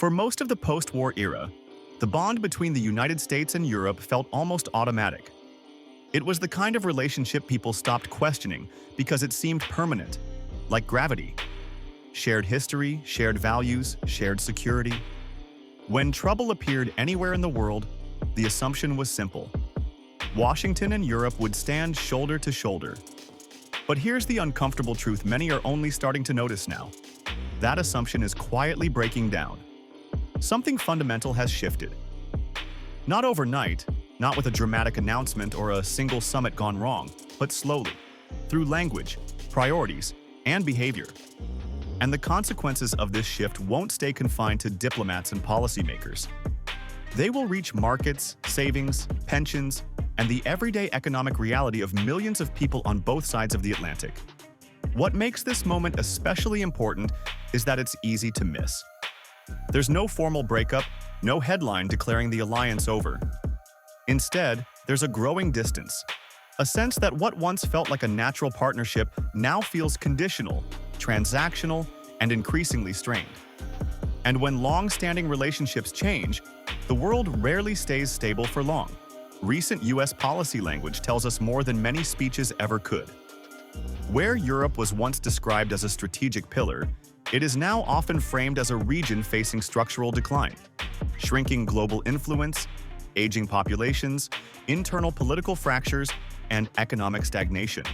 For most of the post-war era, the bond between the United States and Europe felt almost automatic. It was the kind of relationship people stopped questioning because it seemed permanent, like gravity. Shared history, shared values, shared security. When trouble appeared anywhere in the world, the assumption was simple. Washington and Europe would stand shoulder to shoulder. But here's the uncomfortable truth many are only starting to notice now. That assumption is quietly breaking down. Something fundamental has shifted. Not overnight, not with a dramatic announcement or a single summit gone wrong, but slowly, through language, priorities, and behavior. And the consequences of this shift won't stay confined to diplomats and policymakers. They will reach markets, savings, pensions, and the everyday economic reality of millions of people on both sides of the Atlantic. What makes this moment especially important is that it's easy to miss. There's no formal breakup, no headline declaring the alliance over. Instead, there's a growing distance, a sense that what once felt like a natural partnership now feels conditional, transactional, and increasingly strained. And when long-standing relationships change, the world rarely stays stable for long. Recent US policy language tells us more than many speeches ever could. Where Europe was once described as a strategic pillar, it is now often framed as a region facing structural decline. Shrinking global influence, aging populations, internal political fractures, and economic stagnation.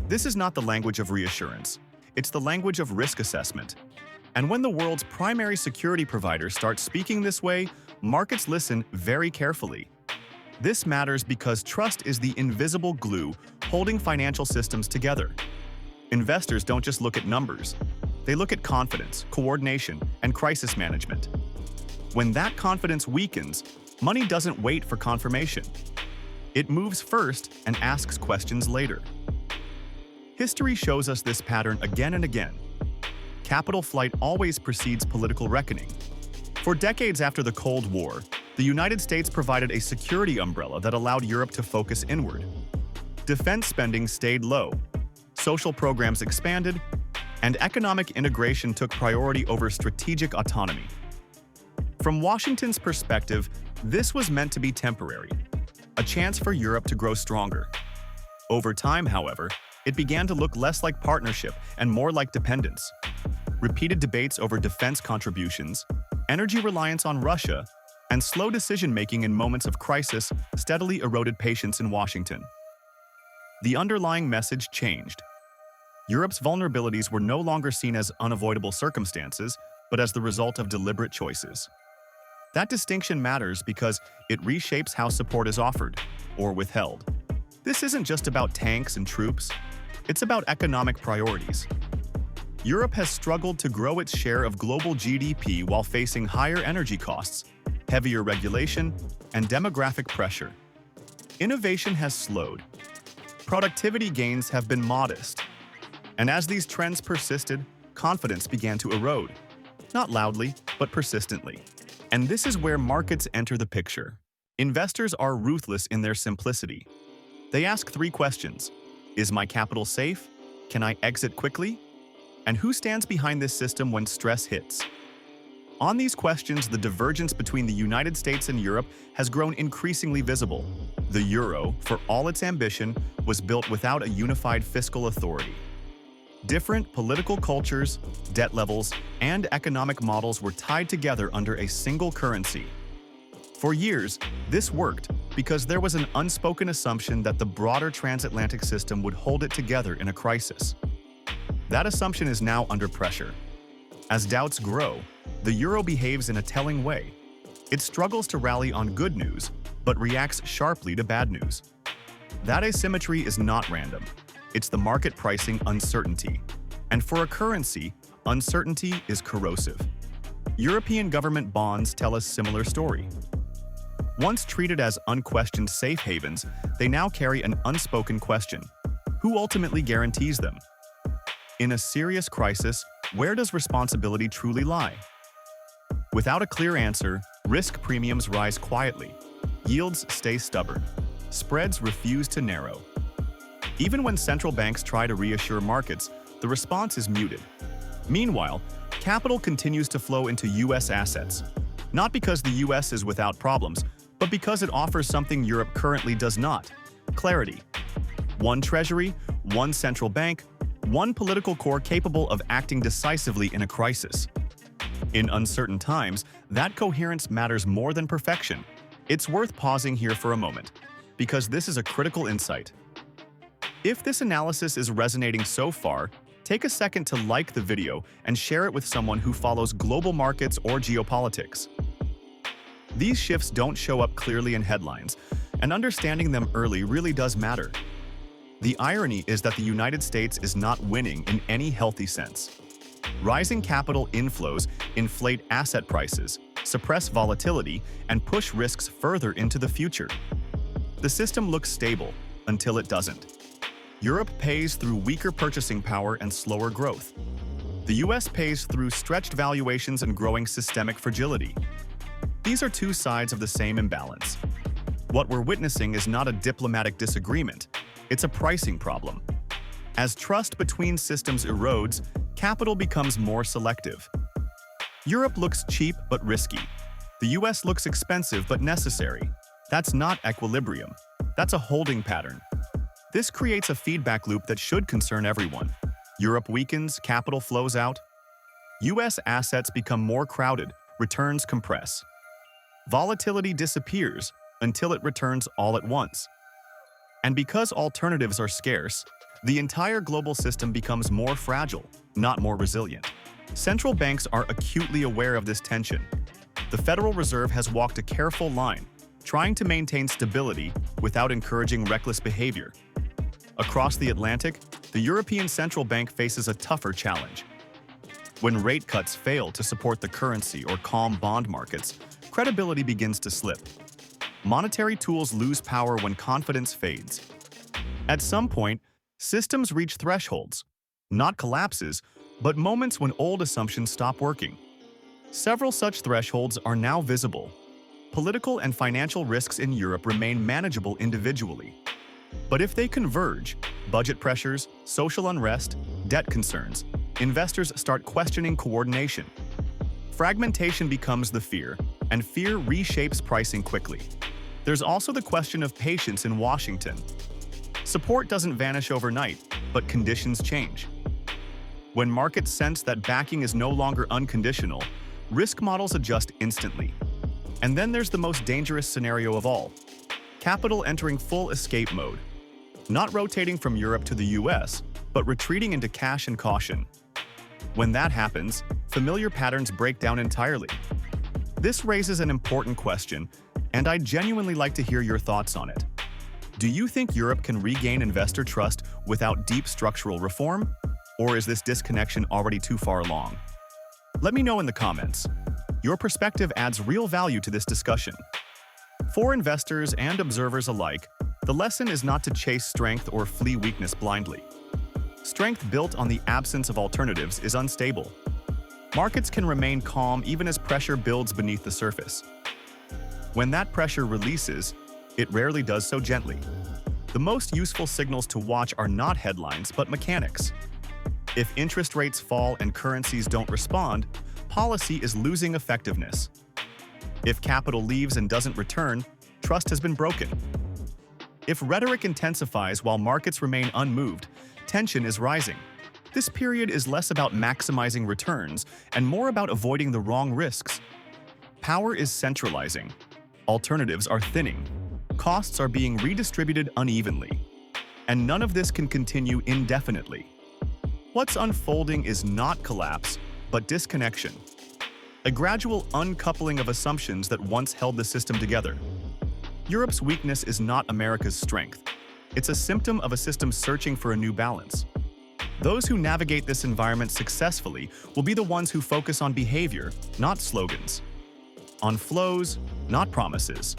This is not the language of reassurance. It's the language of risk assessment. And when the world's primary security providers start speaking this way, markets listen very carefully. This matters because trust is the invisible glue holding financial systems together. Investors don't just look at numbers. They look at confidence, coordination, and crisis management. When that confidence weakens, money doesn't wait for confirmation. It moves first and asks questions later. History shows us this pattern again and again. Capital flight always precedes political reckoning. For decades after the Cold War, the United States provided a security umbrella that allowed Europe to focus inward. Defense spending stayed low, social programs expanded, and economic integration took priority over strategic autonomy. From Washington's perspective, this was meant to be temporary, a chance for Europe to grow stronger. Over time, however, it began to look less like partnership and more like dependence. Repeated debates over defense contributions, energy reliance on Russia, and slow decision-making in moments of crisis steadily eroded patience in Washington. The underlying message changed. Europe's vulnerabilities were no longer seen as unavoidable circumstances, but as the result of deliberate choices. That distinction matters because it reshapes how support is offered, or withheld. This isn't just about tanks and troops, it's about economic priorities. Europe has struggled to grow its share of global GDP while facing higher energy costs, heavier regulation, and demographic pressure. Innovation has slowed. Productivity gains have been modest. And as these trends persisted, confidence began to erode. Not loudly, but persistently. And this is where markets enter the picture. Investors are ruthless in their simplicity. They ask three questions. Is my capital safe? Can I exit quickly? And who stands behind this system when stress hits? On these questions, the divergence between the United States and Europe has grown increasingly visible. The euro, for all its ambition, was built without a unified fiscal authority. Different political cultures, debt levels, and economic models were tied together under a single currency. For years, this worked because there was an unspoken assumption that the broader transatlantic system would hold it together in a crisis. That assumption is now under pressure. As doubts grow, the euro behaves in a telling way. It struggles to rally on good news, but reacts sharply to bad news. That asymmetry is not random. It's the market pricing uncertainty. And for a currency, uncertainty is corrosive. European government bonds tell a similar story. Once treated as unquestioned safe havens, they now carry an unspoken question. Who ultimately guarantees them? In a serious crisis, where does responsibility truly lie? Without a clear answer, risk premiums rise quietly. Yields stay stubborn. Spreads refuse to narrow. Even when central banks try to reassure markets, the response is muted. Meanwhile, capital continues to flow into U.S. assets, Not because the US is without problems, but because it offers something Europe currently does not: clarity. One treasury, one central bank, one political core capable of acting decisively in a crisis. In uncertain times, that coherence matters more than perfection. It's worth pausing here for a moment, because this is a critical insight. If this analysis is resonating so far, take a second to like the video and share it with someone who follows global markets or geopolitics. These shifts don't show up clearly in headlines, and understanding them early really does matter. The irony is that the United States is not winning in any healthy sense. Rising capital inflows inflate asset prices, suppress volatility, and push risks further into the future. The system looks stable until it doesn't. Europe pays through weaker purchasing power and slower growth. The US pays through stretched valuations and growing systemic fragility. These are two sides of the same imbalance. What we're witnessing is not a diplomatic disagreement, it's a pricing problem. As trust between systems erodes, capital becomes more selective. Europe looks cheap but risky. The US looks expensive but necessary. That's not equilibrium. That's a holding pattern. This creates a feedback loop that should concern everyone. Europe weakens, capital flows out. US assets become more crowded, returns compress. Volatility disappears until it returns all at once. And because alternatives are scarce, the entire global system becomes more fragile, not more resilient. Central banks are acutely aware of this tension. The Federal Reserve has walked a careful line, trying to maintain stability without encouraging reckless behavior. Across the Atlantic, the European Central Bank faces a tougher challenge. When rate cuts fail to support the currency or calm bond markets, credibility begins to slip. Monetary tools lose power when confidence fades. At some point, systems reach thresholds, not collapses, but moments when old assumptions stop working. Several such thresholds are now visible. Political and financial risks in Europe remain manageable individually. But if they converge, budget pressures, social unrest, debt concerns, investors start questioning coordination. Fragmentation becomes the fear, and fear reshapes pricing quickly. There's also the question of patience in Washington. Support doesn't vanish overnight, but conditions change. When markets sense that backing is no longer unconditional, risk models adjust instantly. And then there's the most dangerous scenario of all: capital entering full escape mode. Not rotating from Europe to the US, but retreating into cash and caution. When that happens, familiar patterns break down entirely. This raises an important question, and I'd genuinely like to hear your thoughts on it. Do you think Europe can regain investor trust without deep structural reform? Or is this disconnection already too far along? Let me know in the comments. Your perspective adds real value to this discussion. For investors and observers alike, the lesson is not to chase strength or flee weakness blindly. Strength built on the absence of alternatives is unstable. Markets can remain calm even as pressure builds beneath the surface. When that pressure releases, it rarely does so gently. The most useful signals to watch are not headlines, but mechanics. If interest rates fall and currencies don't respond, policy is losing effectiveness. If capital leaves and doesn't return, trust has been broken. If rhetoric intensifies while markets remain unmoved, tension is rising. This period is less about maximizing returns and more about avoiding the wrong risks. Power is centralizing. Alternatives are thinning. Costs are being redistributed unevenly. And none of this can continue indefinitely. What's unfolding is not collapse, but disconnection. A gradual uncoupling of assumptions that once held the system together. Europe's weakness is not America's strength. It's a symptom of a system searching for a new balance. Those who navigate this environment successfully will be the ones who focus on behavior, not slogans. On flows, not promises.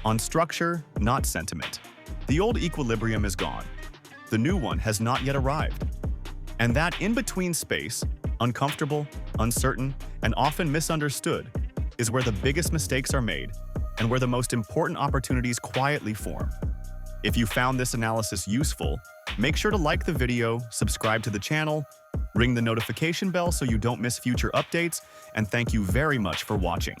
On structure, not sentiment. The old equilibrium is gone. The new one has not yet arrived. And that in-between space, uncomfortable, uncertain, and often misunderstood, is where the biggest mistakes are made and where the most important opportunities quietly form. If you found this analysis useful, make sure to like the video, subscribe to the channel, ring the notification bell so you don't miss future updates, and thank you very much for watching.